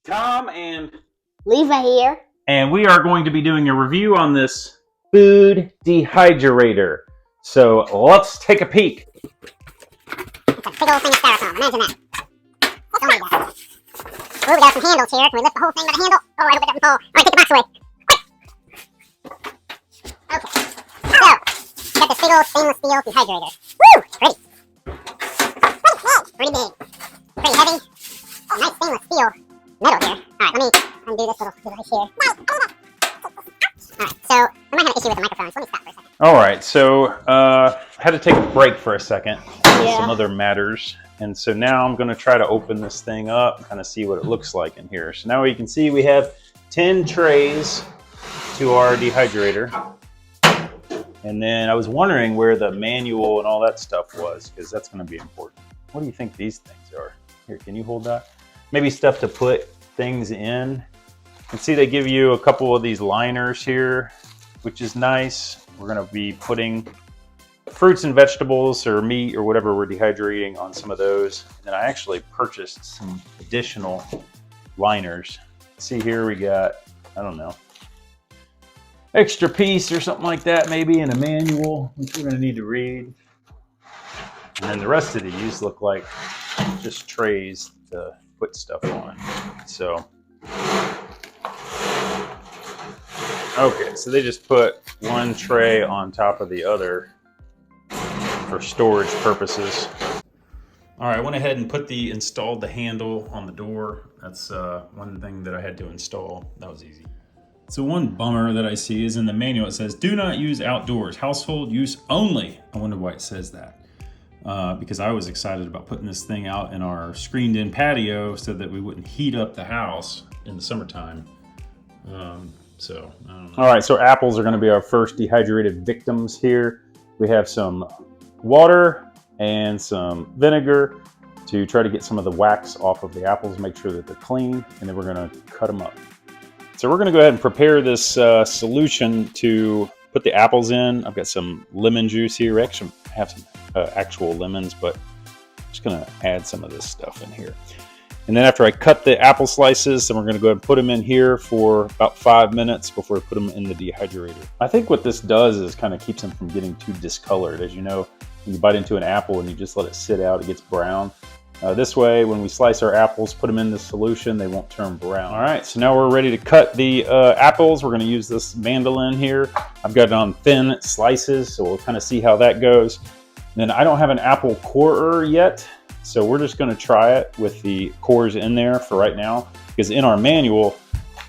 Tom and Leva here. And we are going to be doing a review on this food dehydrator. So let's take a peek. It's a big old thing of styrofoam. Imagine that. Oh my God. Ooh, we got some handles here. Can we lift the whole thing by the handle? Oh, I hope it doesn't fall. All right, take the box away. Okay. So, got this big old stainless steel dehydrator. Woo! Pretty. Pretty big. Pretty heavy. Oh, nice stainless steel metal here. All right, let me undo this little device here. All right, so I might have an issue with the microphone, so let me stop for a second. All right, so I had to take a break for a second. Some other matters. And so now I'm going to try to open this thing up, kind of see what it looks like in here. So now you can see we have 10 trays to our dehydrator. And then I was wondering where the manual and all that stuff was, because that's going to be important. What do you think these things are? Here, can you hold that? Maybe stuff to put things in. You can see they give you a couple of these liners here, which is nice. We're going to be putting fruits and vegetables or meat or whatever we're dehydrating on some of those. And then I actually purchased some additional liners. See here we got, I don't know, extra piece or something like that maybe in a manual, which we're going to need to read. And then the rest of these look like just trays to put stuff on. So, okay, so they just put one tray on top of the other for storage purposes. All right, I went ahead and installed the handle on the door. That's one thing that I had to install. That was easy. So one bummer that I see is in the manual, it says, do not use outdoors, household use only. I wonder why it says that. Because I was excited about putting this thing out in our screened in patio so that we wouldn't heat up the house in the summertime. So, I don't know. All right, so apples are gonna be our first dehydrated victims here. We have some water and some vinegar to try to get some of the wax off of the apples, make sure that they're clean, and then we're gonna cut them up. So we're gonna go ahead and prepare this solution to put the apples in. I've got some lemon juice here. We actually have some actual lemons, but I'm just gonna add some of this stuff in here. And then after I cut the apple slices, then we're gonna go ahead and put them in here for about 5 minutes before we put them in the dehydrator. I think what this does is kind of keeps them from getting too discolored. As you know, when you bite into an apple and you just let it sit out, it gets brown. This way, when we slice our apples, put them in the solution, they won't turn brown. All right, so now we're ready to cut the apples. We're gonna use this mandolin here. I've got it on thin slices, so we'll kind of see how that goes. And then I don't have an apple corer yet, so we're just gonna try it with the cores in there for right now, because in our manual,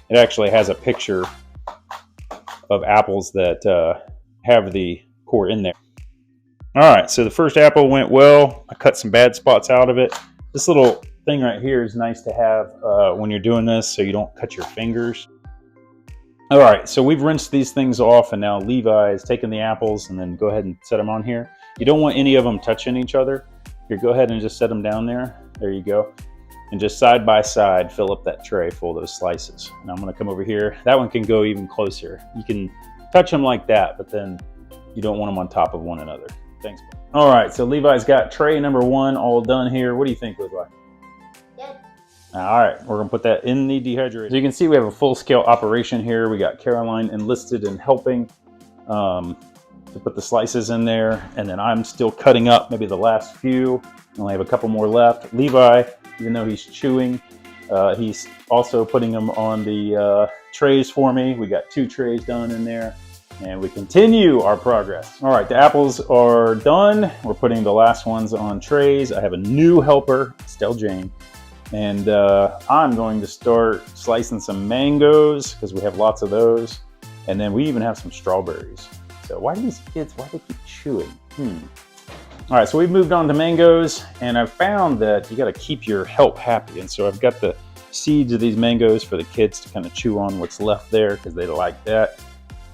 it actually has a picture of apples that have the core in there. All right, so the first apple went well. I cut some bad spots out of it. This little thing right here is nice to have when you're doing this so you don't cut your fingers. All right, so we've rinsed these things off, and now Levi is taking the apples and then go ahead and set them on here. You don't want any of them touching each other. Here, go ahead and just set them down there. There you go. And just side by side, fill up that tray full of those slices. And I'm gonna come over here. That one can go even closer. You can touch them like that, but then you don't want them on top of one another. Thanks. All right, so Levi's got tray number 1 all done here. What do you think, Levi? Good. All right, we're gonna put that in the dehydrator. So you can see we have a full-scale operation here. We got Caroline enlisted and helping to put the slices in there, and then I'm still cutting up maybe the last few. I only have a couple more left. Levi, even though he's chewing, he's also putting them on the trays for me. We got 2 trays done in there. And we continue our progress. All right, the apples are done. We're putting the last ones on trays. I have a new helper, Estelle Jane, and I'm going to start slicing some mangoes because we have lots of those. And then we even have some strawberries. So why do these kids, why do they keep chewing? All right, so we've moved on to mangoes, and I've found that you gotta keep your help happy. And so I've got the seeds of these mangoes for the kids to kind of chew on what's left there because they like that.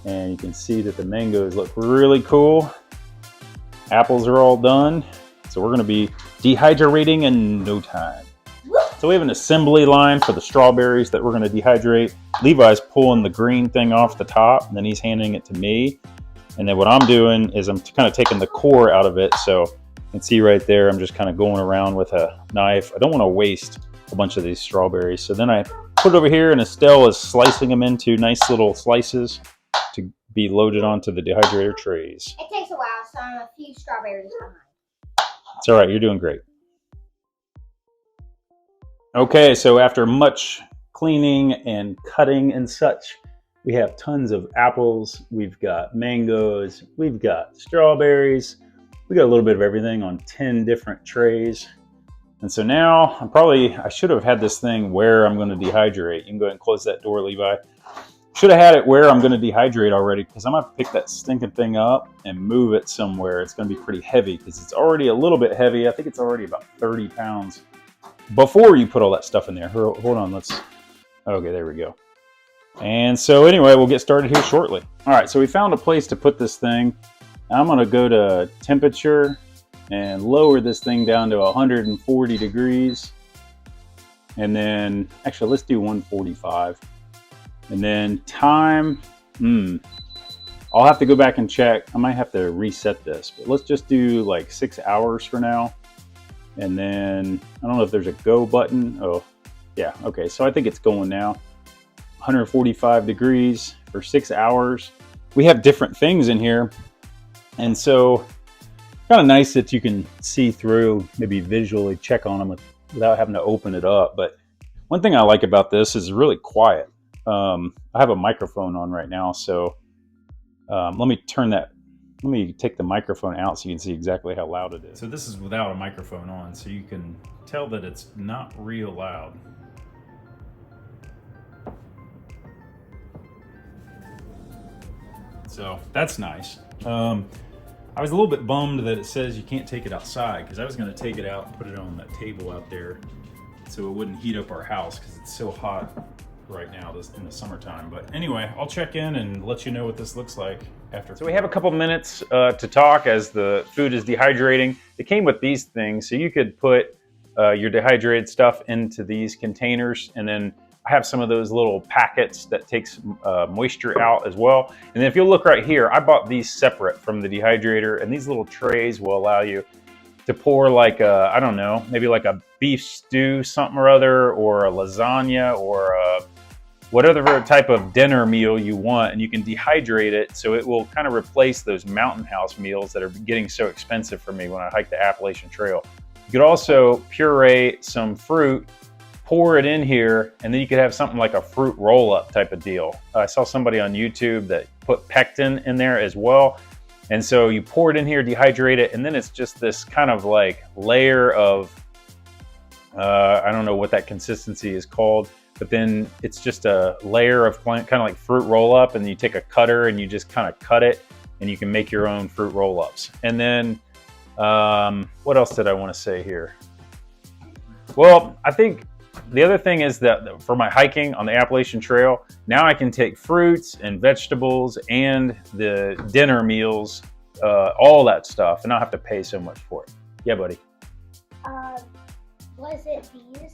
And you can see that the mangoes look really cool. Apples are all done. So we're gonna be dehydrating in no time. So we have an assembly line for the strawberries that we're gonna dehydrate. Levi's pulling the green thing off the top, and then he's handing it to me. And then what I'm doing is I'm kind of taking the core out of it. So you can see right there, I'm just kind of going around with a knife. I don't wanna waste a bunch of these strawberries. So then I put it over here, and Estelle is slicing them into nice little slices to be loaded onto the dehydrator trays. It takes a while, so I'm a few strawberries behind. It's all right. You're doing great. Okay, so after much cleaning and cutting and such, we have tons of apples. We've got mangoes. We've got strawberries. We got a little bit of everything on 10 different trays. And so now I should have had this thing where I'm going to dehydrate. You can go ahead and close that door, Levi. Should have had it where I'm going to dehydrate already, because I'm going to pick that stinking thing up and move it somewhere. It's going to be pretty heavy because it's already a little bit heavy. I think it's already about 30 pounds before you put all that stuff in there. Hold on, okay, there we go. And so anyway, we'll get started here shortly. All right, so we found a place to put this thing. I'm going to go to temperature and lower this thing down to 140 degrees. And then, actually, let's do 145. And then time, I'll have to go back and check. I might have to reset this, but let's just do like 6 hours for now. And then, I don't know if there's a go button. Oh, yeah, okay, so I think it's going now. 145 degrees for 6 hours. We have different things in here. And so, kind of nice that you can see through, maybe visually check on them without having to open it up. But one thing I like about this is really quiet. I have a microphone on right now, so let me take the microphone out so you can see exactly how loud it is. So this is without a microphone on, so you can tell that it's not real loud. So that's nice. I was a little bit bummed that it says you can't take it outside, because I was going to take it out and put it on that table out there so it wouldn't heat up our house, because it's so hot right now in the summertime. But anyway, I'll check in and let you know what this looks like after. So we have a couple minutes to talk as the food is dehydrating. It came with these things, so you could put your dehydrated stuff into these containers, and then I have some of those little packets that takes moisture out as well. And then if you'll look right here, I bought these separate from the dehydrator, and these little trays will allow you to pour like a, I don't know, maybe like a beef stew, something or other, or a lasagna, or whatever type of dinner meal you want, and you can dehydrate it so it will kind of replace those mountain house meals that are getting so expensive for me when I hike the Appalachian Trail. You could also puree some fruit, pour it in here, and then you could have something like a fruit roll-up type of deal. I saw somebody on YouTube that put pectin in there as well. And so you pour it in here, dehydrate it, and then it's just this kind of like layer of, I don't know what that consistency is called, but then it's just a layer of kind of like fruit roll-up, and you take a cutter and you just kind of cut it, and you can make your own fruit roll-ups. And then, what else did I want to say here? Well, I think the other thing is that for my hiking on the Appalachian Trail, now I can take fruits and vegetables and the dinner meals, all that stuff, and not have to pay so much for it. Yeah, buddy. Was it these?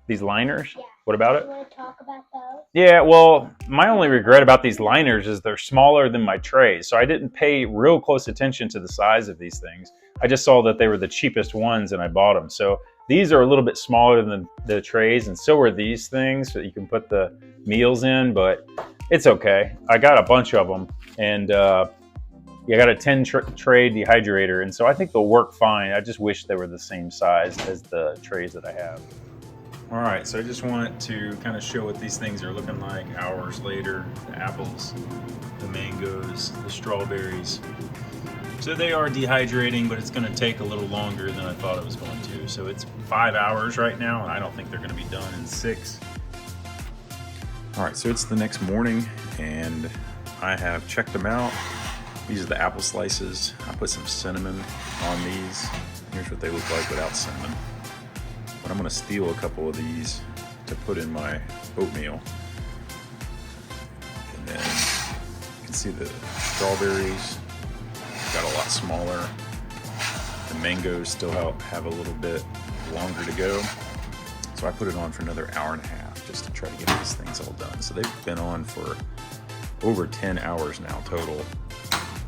These liners? Yeah. What about it? You want to talk about those? Yeah, well, my only regret about these liners is they're smaller than my trays, so I didn't pay real close attention to the size of these things. I just saw that they were the cheapest ones and I bought them. So these are a little bit smaller than the trays, and so are these things that you can put the meals in, but it's okay. I got a bunch of them, and I got a 10 tray dehydrator, and so I think they'll work fine. I just wish they were the same size as the trays that I have. All right, so I just wanted to kind of show what these things are looking like hours later. The apples, the mangoes, the strawberries. So they are dehydrating, but it's going to take a little longer than I thought it was going to. So it's 5 hours right now, and I don't think they're going to be done in 6. All right, so it's the next morning, and I have checked them out. These are the apple slices. I put some cinnamon on these. Here's what they look like without cinnamon. But I'm going to steal a couple of these to put in my oatmeal. And then you can see the strawberries got a lot smaller. The mangoes still have a little bit longer to go. So I put it on for another hour and a half just to try to get these things all done. So they've been on for over 10 hours now total.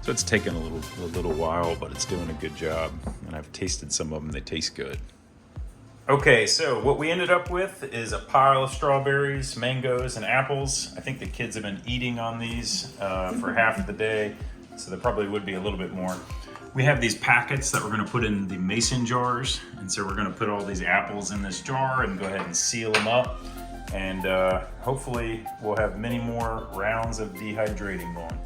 So it's taken a little while, but it's doing a good job. And I've tasted some of them, they taste good. Okay, so what we ended up with is a pile of strawberries, mangoes, and apples. I think the kids have been eating on these for half of the day, so there probably would be a little bit more. We have these packets that we're gonna put in the mason jars, and so we're gonna put all these apples in this jar and go ahead and seal them up, and hopefully we'll have many more rounds of dehydrating going.